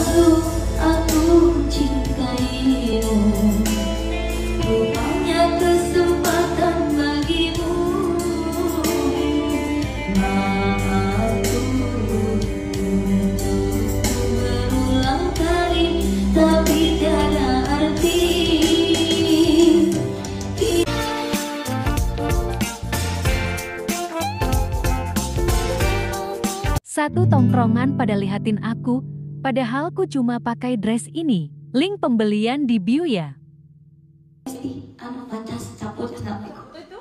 Selalu aku cintaimu, rupanya kesempatan bagimu. Maafku untuk berulang kali, tapi tiada arti. Satu tongkrongan pada lihatin aku, padahal ku cuma pakai dress ini. Link pembelian di bio ya. Anu pancas campur kenapa itu?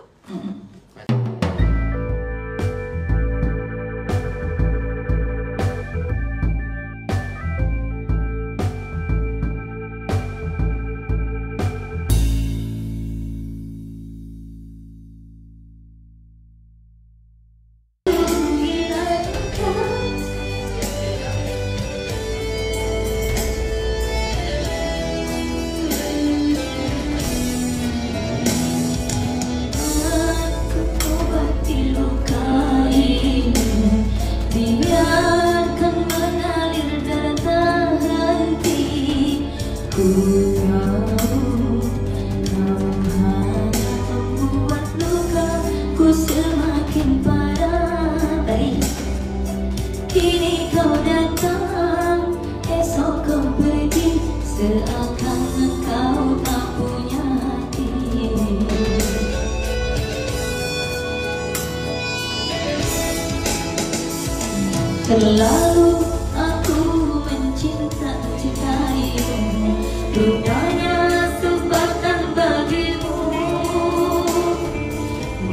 Semakin parah, kini kau datang, esok kau pergi, seakan engkau tak punya hati. Terlalu aku mencintaimu, rupanya kesempatan bagimu.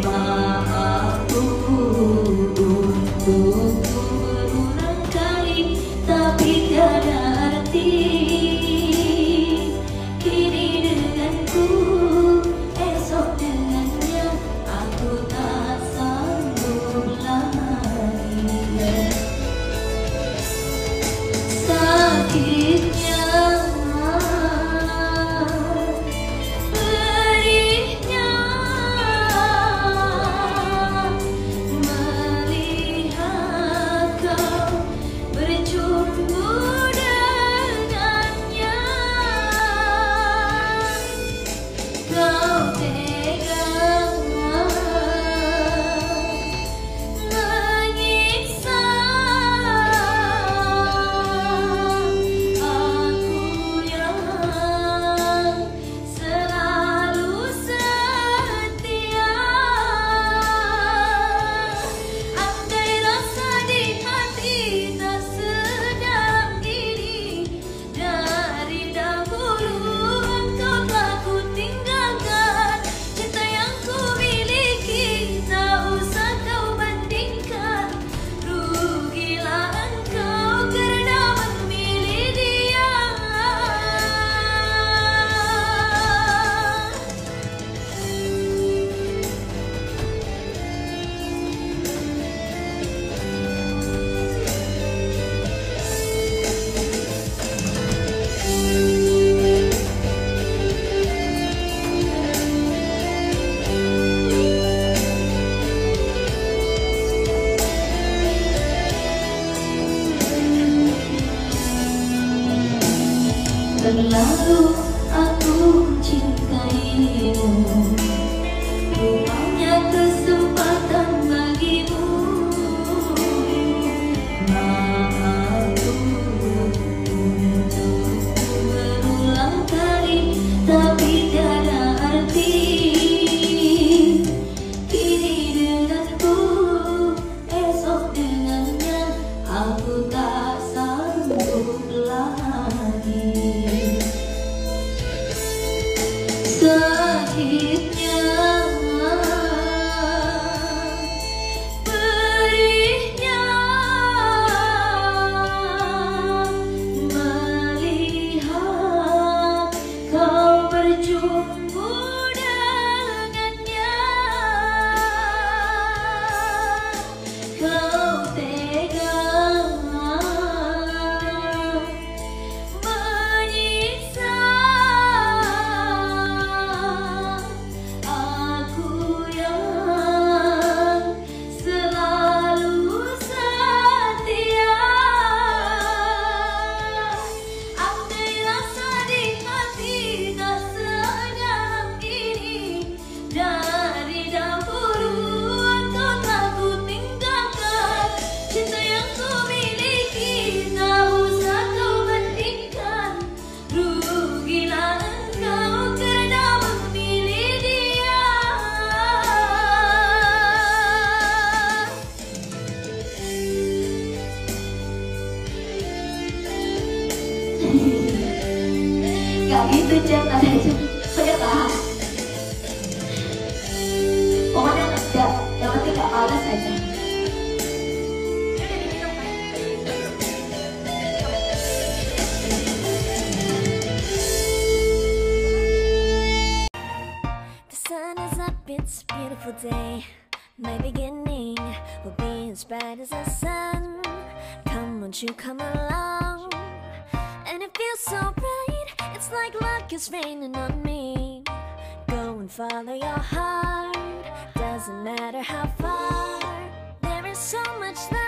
Maafku untuk berulang kali, tapi tiada arti. Kini denganku, esok dengannya, aku tak sanggup lagi. Sakitnya, pedihnya, melihat kau bercumbu dengannya. Kau tega menyiksa aku yang selalu setia. Andai rasa di hati tak sedalam ini, dari dahulu engkau telah ku tinggalkan. Cinta yang ku miliki tak usah kau bandingkan. Rugilah engkau karena memilih dia. Terlalu aku cintaimu, rupanya kesempatan bagimu. Maafku untuk berulang kali, tapi tiada arti. Kini denganku, esok dengannya, aku tak sanggup lagi. Sakitnya, Gak gitu Cem, ada Cem. Udah tahan. Pokoknya enggak, yang penting gak males aja. The sun is up, it's a beautiful day. My beginning will be as bright as the sun. Come, won't you come along? And it feels so bright, it's like luck is raining on me. Go and follow your heart, doesn't matter how far. There is so much love.